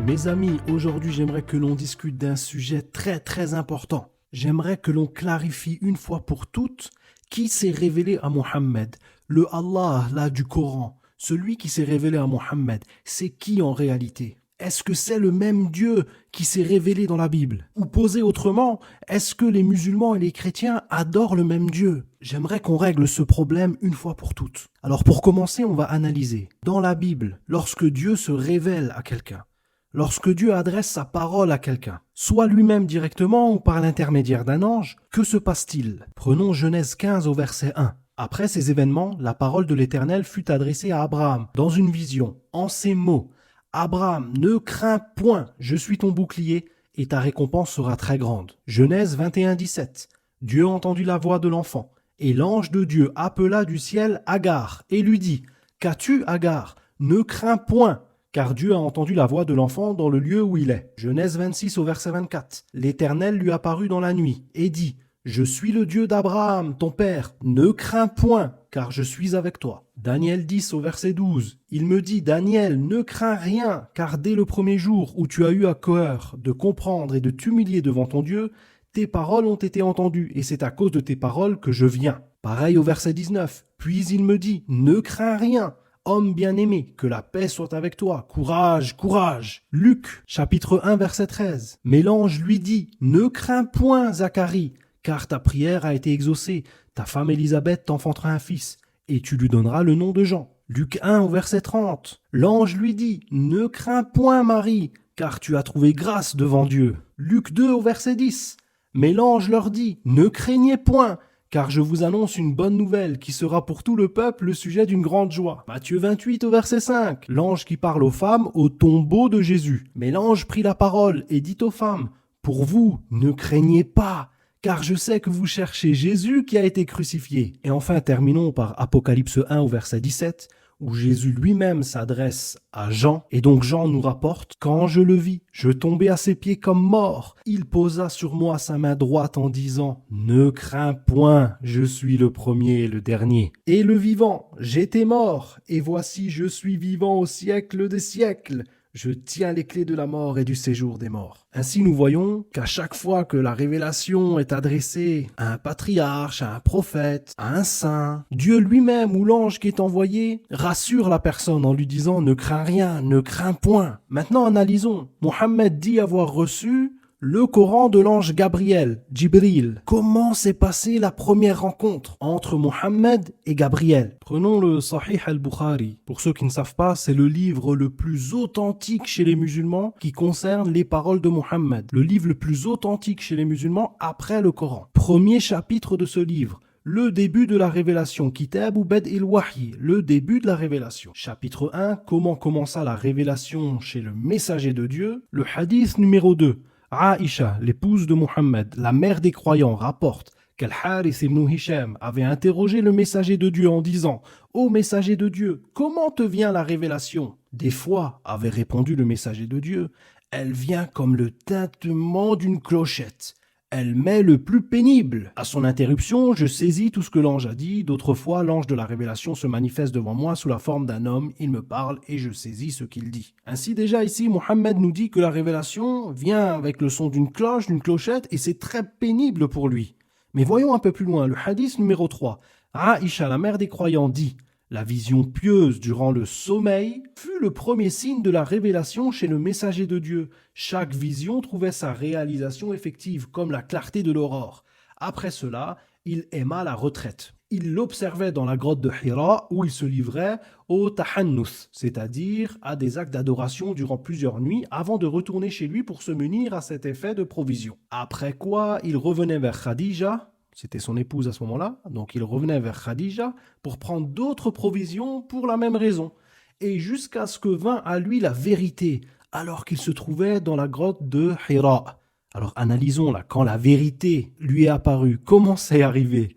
Mes amis, aujourd'hui j'aimerais que l'on discute d'un sujet très important. J'aimerais que l'on clarifie une fois pour toutes qui s'est révélé à Mohammed. Le Allah là du Coran, celui qui s'est révélé à Mohammed, c'est qui en réalité? Est-ce que c'est le même Dieu qui s'est révélé dans la Bible? Ou posé autrement, est-ce que les musulmans et les chrétiens adorent le même Dieu? J'aimerais qu'on règle ce problème une fois pour toutes. Alors pour commencer, on va analyser. Dans la Bible, lorsque Dieu se révèle à quelqu'un, lorsque Dieu adresse sa parole à quelqu'un, soit lui-même directement ou par l'intermédiaire d'un ange, que se passe-t-il? Prenons Genèse 15 au verset 1. Après ces événements, la parole de l'Éternel fut adressée à Abraham dans une vision, en ces mots. Abraham, ne crains point, je suis ton bouclier, et ta récompense sera très grande. Genèse 21, 17. Dieu entendit la voix de l'enfant, et l'ange de Dieu appela du ciel Agar, et lui dit, qu'as-tu, Agar? Ne crains point, car Dieu a entendu la voix de l'enfant dans le lieu où il est. Genèse 26 au verset 24. L'Éternel lui apparut dans la nuit, et dit, je suis le Dieu d'Abraham, ton père, ne crains point, car je suis avec toi. Daniel 10 au verset 12. Il me dit, Daniel, ne crains rien, car dès le premier jour où tu as eu à cœur de comprendre et de t'humilier devant ton Dieu, tes paroles ont été entendues, et c'est à cause de tes paroles que je viens. Pareil au verset 19. Puis il me dit, ne crains rien, homme bien-aimé, que la paix soit avec toi. Courage, courage. Luc, chapitre 1, verset 13. Mais l'ange lui dit, ne crains point, Zacharie, car ta prière a été exaucée. Ta femme Élisabeth t'enfantera un fils, et tu lui donneras le nom de Jean. Luc 1 au verset 30. L'ange lui dit, ne crains point, Marie, car tu as trouvé grâce devant Dieu. Luc 2 au verset 10. Mais l'ange leur dit, ne craignez point, car je vous annonce une bonne nouvelle qui sera pour tout le peuple le sujet d'une grande joie. Matthieu 28 au verset 5. L'ange qui parle aux femmes au tombeau de Jésus. Mais l'ange prit la parole et dit aux femmes, pour vous, ne craignez pas, car je sais que vous cherchez Jésus qui a été crucifié. Et enfin, terminons par Apocalypse 1 au verset 17, où Jésus lui-même s'adresse à Jean, et donc Jean nous rapporte, « Quand je le vis, je tombai à ses pieds comme mort. Il posa sur moi sa main droite en disant, « Ne crains point, je suis le premier et le dernier. Et le vivant, j'étais mort, et voici je suis vivant au siècle des siècles. Je tiens les clés de la mort et du séjour des morts. » Ainsi nous voyons qu'à chaque fois que la révélation est adressée à un patriarche, à un prophète, à un saint, Dieu lui-même ou l'ange qui est envoyé rassure la personne en lui disant « Ne crains rien, ne crains point ». Maintenant analysons. Mohammed dit avoir reçu le Coran de l'ange Gabriel, Jibril. Comment s'est passée la première rencontre entre Mohammed et Gabriel? Prenons le Sahih al-Bukhari. Pour ceux qui ne savent pas, c'est le livre le plus authentique chez les musulmans qui concerne les paroles de Mohammed. Le livre le plus authentique chez les musulmans après le Coran. Premier chapitre de ce livre. Le début de la révélation, Kitab ou Bad il-Wahy, le début de la révélation. Chapitre 1, comment commença la révélation chez le messager de Dieu. Le hadith numéro 2. Aïcha, l'épouse de Mohammed, la mère des croyants, rapporte qu'Al-Harith ibn Hisham avait interrogé le messager de Dieu en disant « Ô messager de Dieu, comment te vient la révélation ?» Des fois, avait répondu le messager de Dieu, « Elle vient comme le tintement d'une clochette. Elle m'est le plus pénible. » À son interruption, je saisis tout ce que l'ange a dit. D'autres fois, l'ange de la révélation se manifeste devant moi sous la forme d'un homme. Il me parle et je saisis ce qu'il dit. Ainsi déjà ici, Mohammed nous dit que la révélation vient avec le son d'une cloche, d'une clochette, et c'est très pénible pour lui. Mais voyons un peu plus loin. Le hadith numéro 3. Aïcha, la mère des croyants, dit « La vision pieuse durant le sommeil fut le premier signe de la révélation chez le messager de Dieu. Chaque vision trouvait sa réalisation effective, comme la clarté de l'aurore. Après cela, il aima la retraite. Il l'observait dans la grotte de Hira où il se livrait au tahannus, c'est-à-dire à des actes d'adoration durant plusieurs nuits avant de retourner chez lui pour se munir à cet effet de provision. Après quoi, il revenait vers Khadija. C'était son épouse à ce moment-là, donc il revenait vers Khadija pour prendre d'autres provisions pour la même raison. Et jusqu'à ce que vint à lui la vérité, alors qu'il se trouvait dans la grotte de Hira. Alors analysons là, quand la vérité lui est apparue, comment c'est arrivé?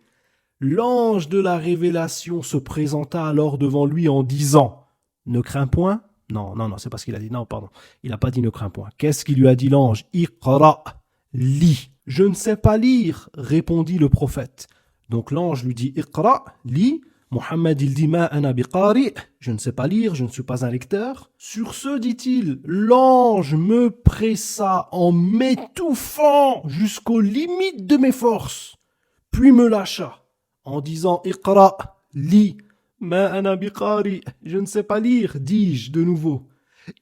L'ange de la révélation se présenta alors devant lui en disant « Ne crains point ?» Non, c'est pas ce qu'il a dit, non, pardon. Il n'a pas dit « Ne crains point ». Qu'est-ce qu'il lui a dit l'ange? « Iqra » lis. « Je ne sais pas lire », répondit le prophète. Donc l'ange lui dit « Iqra », lis. Mohammed, il dit Ma ana biqari, je ne sais pas lire, je ne suis pas un lecteur. Sur ce, dit-il, l'ange me pressa en m'étouffant jusqu'aux limites de mes forces, puis me lâcha en disant Iqra, lis. Ma ana biqari, je ne sais pas lire, dis-je de nouveau.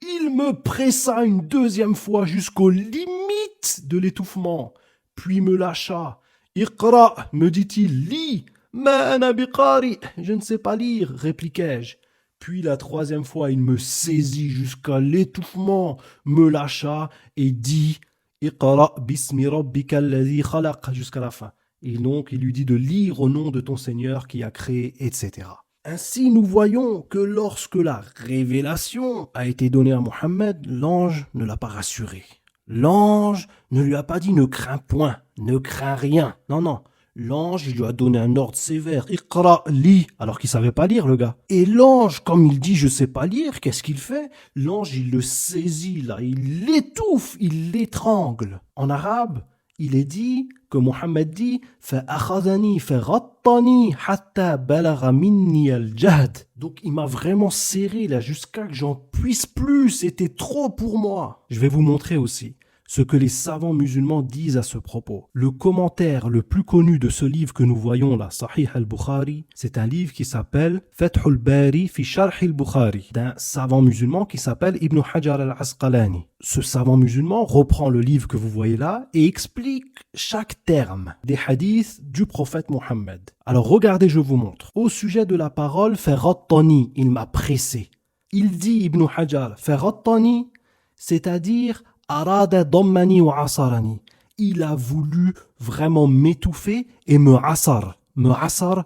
Il me pressa une deuxième fois jusqu'aux limites de l'étouffement, puis me lâcha. Iqra, me dit-il, lis. Ma ana biqari, je ne sais pas lire, répliquai-je. Puis la troisième fois, il me saisit jusqu'à l'étouffement, me lâcha et dit Iqra bismi rabbika alladhi khalaq, jusqu'à la fin. Et donc, il lui dit de lire au nom de ton Seigneur qui a créé, etc. Ainsi, nous voyons que lorsque la révélation a été donnée à Mohammed, l'ange ne l'a pas rassuré. L'ange ne lui a pas dit ne crains point, ne crains rien. Non, non. L'ange, il lui a donné un ordre sévère. Iqra, lis, alors qu'il savait pas lire, le gars. Et l'ange, comme il dit je sais pas lire, qu'est-ce qu'il fait? L'ange, il le saisit, là, il l'étouffe, il l'étrangle. En arabe, il est dit que Mohammed dit فَأَخَذَنِي فَغَطَّنِي حَتَّى بَلَغَ مِنِّي الْجَهْدِ. Donc il m'a vraiment serré là jusqu'à que j'en puisse plus, c'était trop pour moi. Je vais vous montrer aussi ce que les savants musulmans disent à ce propos. Le commentaire le plus connu de ce livre que nous voyons là, Sahih al-Bukhari, c'est un livre qui s'appelle Fathul Bari fi Sharh al-Bukhari, d'un savant musulman qui s'appelle Ibn Hajar al-Asqalani. Ce savant musulman reprend le livre que vous voyez là et explique chaque terme des hadiths du prophète Mohammed. Alors regardez, je vous montre. Au sujet de la parole, Ferrattani, il m'a pressé. Il dit Ibn Hajar, Ferrattani, c'est-à-dire Arada dammani wa asarani. Il a voulu vraiment m'étouffer et me asar. Me asar,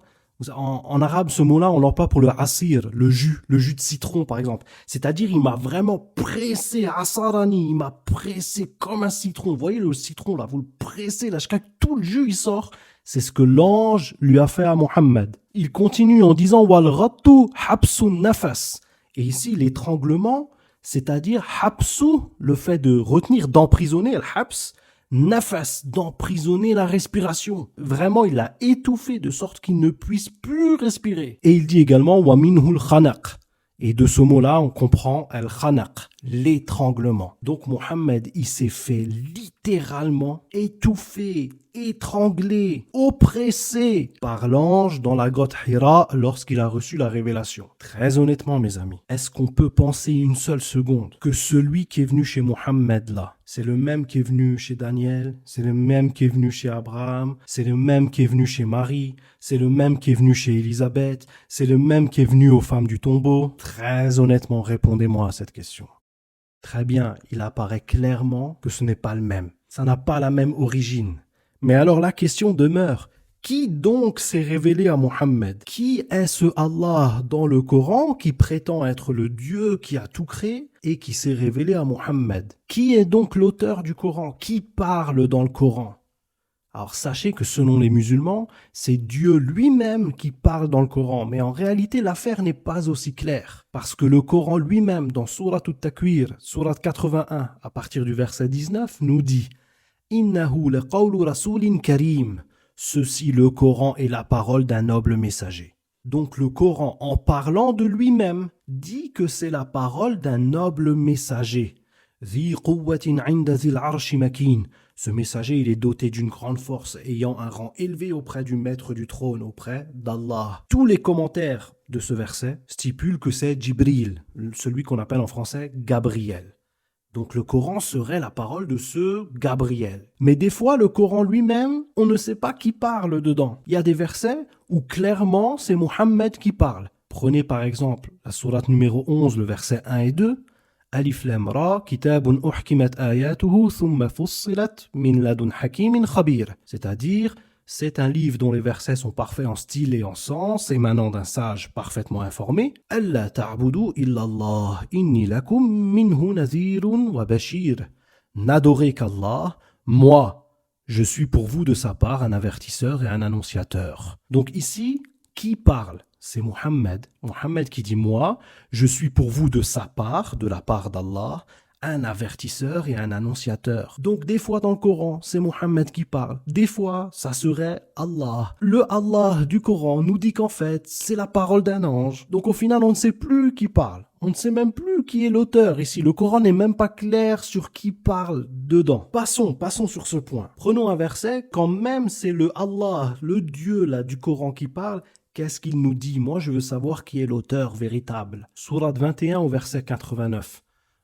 en arabe, ce mot-là, on l'emploie pour le asir, le jus de citron, par exemple. C'est-à-dire, il m'a vraiment pressé, asarani, il m'a pressé comme un citron. Vous voyez le citron, là, vous le pressez, là, jusqu'à que tout le jus, il sort. C'est ce que l'ange lui a fait à Mohammed. Il continue en disant, wal rattu habsun nafas. Et ici, l'étranglement, c'est-à-dire habsu, le fait de retenir, d'emprisonner, al-habs, nafas, d'emprisonner la respiration. Vraiment, il l'a étouffé de sorte qu'il ne puisse plus respirer. Et il dit également wa minhul khanaq. Et de ce mot-là, on comprend al-khanaq, l'étranglement. Donc Mohammed, il s'est fait littéralement étouffer, étranglé, oppressé par l'ange dans la grotte Hira lorsqu'il a reçu la révélation. Très honnêtement, mes amis, est-ce qu'on peut penser une seule seconde que celui qui est venu chez Mohammed là, c'est le même qui est venu chez Daniel, c'est le même qui est venu chez Abraham, c'est le même qui est venu chez Marie, c'est le même qui est venu chez Élisabeth, c'est le même qui est venu aux femmes du tombeau? Très honnêtement, répondez-moi à cette question. Très bien, il apparaît clairement que ce n'est pas le même. Ça n'a pas la même origine. Mais alors la question demeure, qui donc s'est révélé à Mohammed? Qui est ce Allah dans le Coran qui prétend être le Dieu qui a tout créé et qui s'est révélé à Mohammed? Qui est donc l'auteur du Coran? Qui parle dans le Coran? Alors sachez que selon les musulmans, c'est Dieu lui-même qui parle dans le Coran, mais en réalité l'affaire n'est pas aussi claire, parce que le Coran lui-même dans Surat At-Takwir, Surat 81, à partir du verset 19, nous dit « Innahu laqawlu rasulin karim » Ceci, le Coran, est la parole d'un noble messager. Donc le Coran, en parlant de lui-même, dit que c'est la parole d'un noble messager. ذي قوة عند ذي العرش مكين. Ce messager, il est doté d'une grande force, ayant un rang élevé auprès du maître du trône, auprès d'Allah. Tous les commentaires de ce verset stipulent que c'est Jibril, celui qu'on appelle en français Gabriel. Donc le Coran serait la parole de ce Gabriel. Mais des fois, le Coran lui-même, on ne sait pas qui parle dedans. Il y a des versets où clairement c'est Mohammed qui parle. Prenez par exemple la sourate numéro 11, le verset 1 et 2. Alif Lam Ra, kitabun uhkimat ayatuhu thumma fussilat min ladun hakimin khabir. C'est-à-dire, c'est un livre dont les versets sont parfaits en style et en sens, émanant d'un sage parfaitement informé. Alla ta'budu illallah, inni lakum minhu nadhirun wa bashir. N'adorez qu'Allah, moi, je suis pour vous de sa part un avertisseur et un annonciateur. Donc ici, qui parle? C'est Mohammed. Mohammed qui dit « Moi, je suis pour vous de sa part, de la part d'Allah, un avertisseur et un annonciateur. Donc des fois dans le Coran, c'est Mohammed qui parle. Des fois, ça serait Allah. Le Allah du Coran nous dit qu'en fait, c'est la parole d'un ange. Donc au final, on ne sait plus qui parle. On ne sait même plus qui est l'auteur ici. Le Coran n'est même pas clair sur qui parle dedans. Passons sur ce point. Prenons un verset, quand même c'est le Allah, le Dieu là du Coran qui parle. Qu'est-ce qu'il nous dit? Moi, je veux savoir qui est l'auteur véritable. Sourate 21 au verset 89.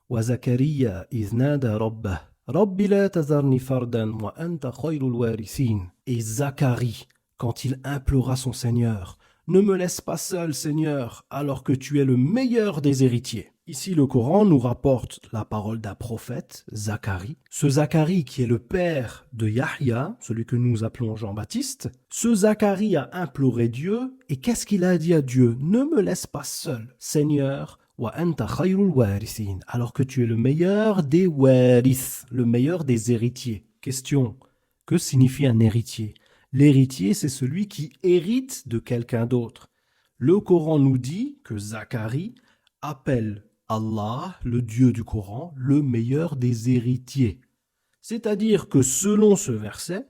وَزَكَرِيَّا إِذْ نَادَى رَبَّهُ رَبِّ لَا تَذَرْنِي فَرْدًا وَأَنْتَ خَيْرُ الْوَارِثِينَ. Et Zacharie, quand il implora son Seigneur, ne me laisse pas seul, Seigneur, alors que tu es le meilleur des héritiers. Ici, le Coran nous rapporte la parole d'un prophète, Zacharie. Ce Zacharie qui est le père de Yahya, celui que nous appelons Jean-Baptiste. Ce Zacharie a imploré Dieu, et qu'est-ce qu'il a dit à Dieu? Ne me laisse pas seul, Seigneur, alors que tu es le meilleur des warith, le meilleur des héritiers. Question, que signifie un héritier? L'héritier, c'est celui qui hérite de quelqu'un d'autre. Le Coran nous dit que Zacharie appelle Allah, le Dieu du Coran, le meilleur des héritiers. C'est-à-dire que selon ce verset,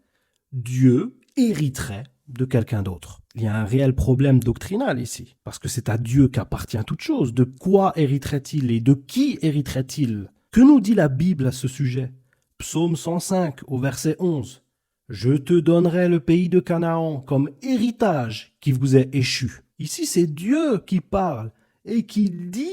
Dieu hériterait de quelqu'un d'autre. Il y a un réel problème doctrinal ici, parce que c'est à Dieu qu'appartient toute chose. De quoi hériterait-il et de qui hériterait-il? Que nous dit la Bible à ce sujet? Psaume 105 au verset 11. Je te donnerai le pays de Canaan comme héritage qui vous est échu. Ici, c'est Dieu qui parle et qui dit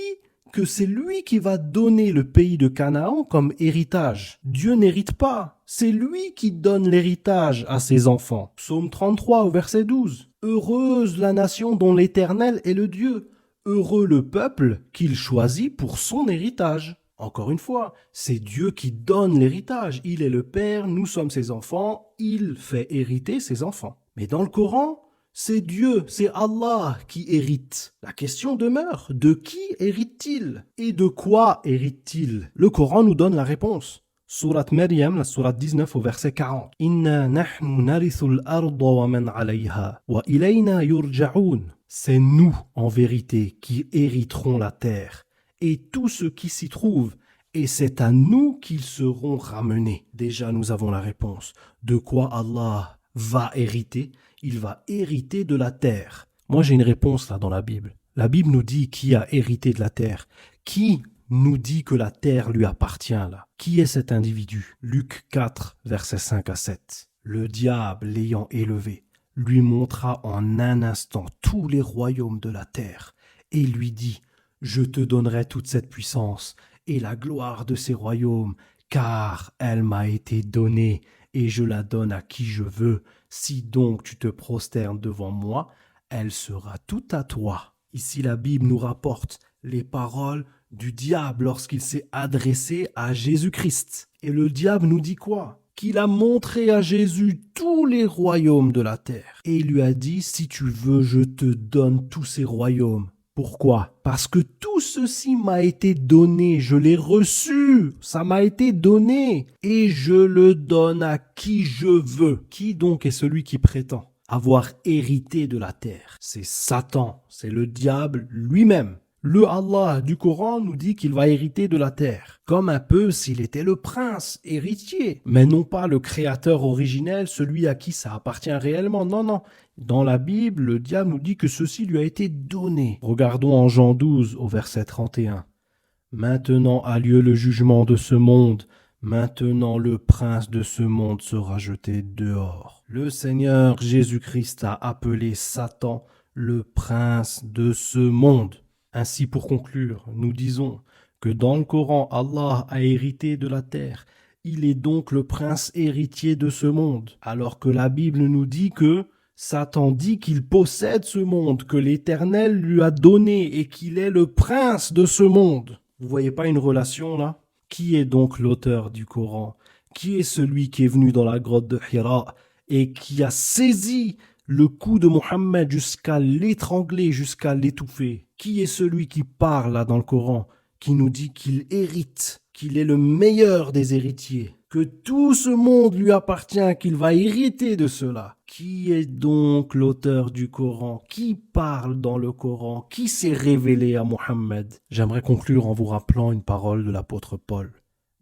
que c'est lui qui va donner le pays de Canaan comme héritage. Dieu n'hérite pas, c'est lui qui donne l'héritage à ses enfants. Psaume 33 au verset 12. Heureuse la nation dont l'Éternel est le Dieu. Heureux le peuple qu'il choisit pour son héritage. Encore une fois, c'est Dieu qui donne l'héritage. Il est le Père, nous sommes ses enfants, il fait hériter ses enfants. Mais dans le Coran, c'est Dieu, c'est Allah qui hérite. La question demeure, de qui hérite-t-il? Et de quoi hérite-t-il? Le Coran nous donne la réponse. Sourate Maryam, la sourate 19 au verset 40. Inna nahnu narithul arda wa man alayha wa ilayna yurja'un. C'est nous, en vérité, qui hériterons la terre et tout ce qui s'y trouve, et c'est à nous qu'ils seront ramenés. Déjà, nous avons la réponse. De quoi Allah va hériter? Il va hériter de la terre. Moi, j'ai une réponse là dans la Bible. La Bible nous dit qui a hérité de la terre. Qui nous dit que la terre lui appartient là? Qui est cet individu? Luc 4, versets 5 à 7. Le diable, l'ayant élevé, lui montra en un instant tous les royaumes de la terre et lui dit: je te donnerai toute cette puissance et la gloire de ces royaumes, car elle m'a été donnée et je la donne à qui je veux. Si donc tu te prosternes devant moi, elle sera toute à toi. Ici, la Bible nous rapporte les paroles du diable lorsqu'il s'est adressé à Jésus-Christ. Et le diable nous dit quoi? Qu'il a montré à Jésus tous les royaumes de la terre. Et il lui a dit: si tu veux, je te donne tous ces royaumes. Pourquoi? Parce que tout ceci m'a été donné, je l'ai reçu, ça m'a été donné, et je le donne à qui je veux. Qui donc est celui qui prétend avoir hérité de la terre? C'est Satan, c'est le diable lui-même. Le Allah du Coran nous dit qu'il va hériter de la terre, comme un peu s'il était le prince héritier, mais non pas le créateur originel, celui à qui ça appartient réellement. Non, non. Dans la Bible, le diable nous dit que ceci lui a été donné. Regardons en Jean 12 au verset 31. Maintenant a lieu le jugement de ce monde. Maintenant le prince de ce monde sera jeté dehors. Le Seigneur Jésus-Christ a appelé Satan le prince de ce monde. Ainsi, pour conclure, nous disons que dans le Coran, Allah a hérité de la terre. Il est donc le prince héritier de ce monde, alors que la Bible nous dit que Satan dit qu'il possède ce monde, que l'Éternel lui a donné et qu'il est le prince de ce monde. Vous voyez pas une relation là? Qui est donc l'auteur du Coran? Qui est celui qui est venu dans la grotte de Hira et qui a saisi le cou de Mohammed jusqu'à l'étrangler, jusqu'à l'étouffer? Qui est celui qui parle là dans le Coran, qui nous dit qu'il hérite, qu'il est le meilleur des héritiers, que tout ce monde lui appartient, qu'il va hériter de cela? Qui est donc l'auteur du Coran? Qui parle dans le Coran? Qui s'est révélé à Mohammed? J'aimerais conclure en vous rappelant une parole de l'apôtre Paul.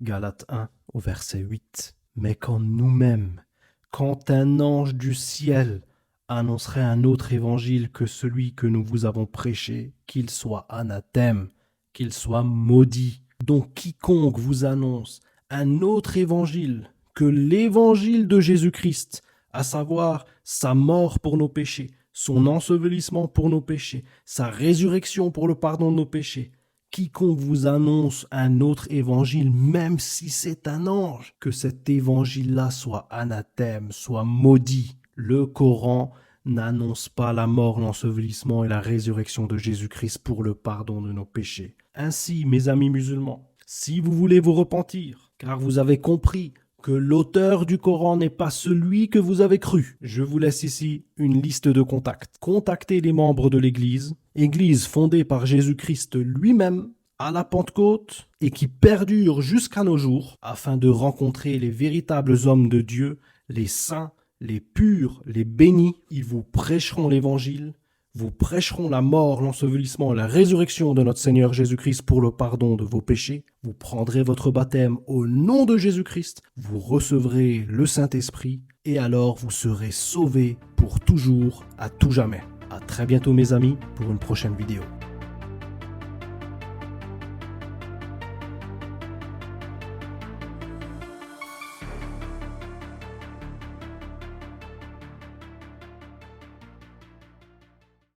Galates 1 au verset 8. Mais quand nous-mêmes, quand un ange du ciel annoncerait un autre évangile que celui que nous vous avons prêché, qu'il soit anathème, qu'il soit maudit. Donc quiconque vous annonce un autre évangile que l'évangile de Jésus-Christ, à savoir sa mort pour nos péchés, son ensevelissement pour nos péchés, sa résurrection pour le pardon de nos péchés, quiconque vous annonce un autre évangile, même si c'est un ange, que cet évangile-là soit anathème, soit maudit. Le Coran n'annonce pas la mort, l'ensevelissement et la résurrection de Jésus-Christ pour le pardon de nos péchés. Ainsi, mes amis musulmans, si vous voulez vous repentir, car vous avez compris que l'auteur du Coran n'est pas celui que vous avez cru, je vous laisse ici une liste de contacts. Contactez les membres de l'Église, Église fondée par Jésus-Christ lui-même à la Pentecôte et qui perdure jusqu'à nos jours, afin de rencontrer les véritables hommes de Dieu, les saints, les purs, les bénis. Ils vous prêcheront l'Évangile, vous prêcheront la mort, l'ensevelissement et la résurrection de notre Seigneur Jésus-Christ pour le pardon de vos péchés. Vous prendrez votre baptême au nom de Jésus-Christ, vous recevrez le Saint-Esprit et alors vous serez sauvés pour toujours, à tout jamais. À très bientôt mes amis pour une prochaine vidéo.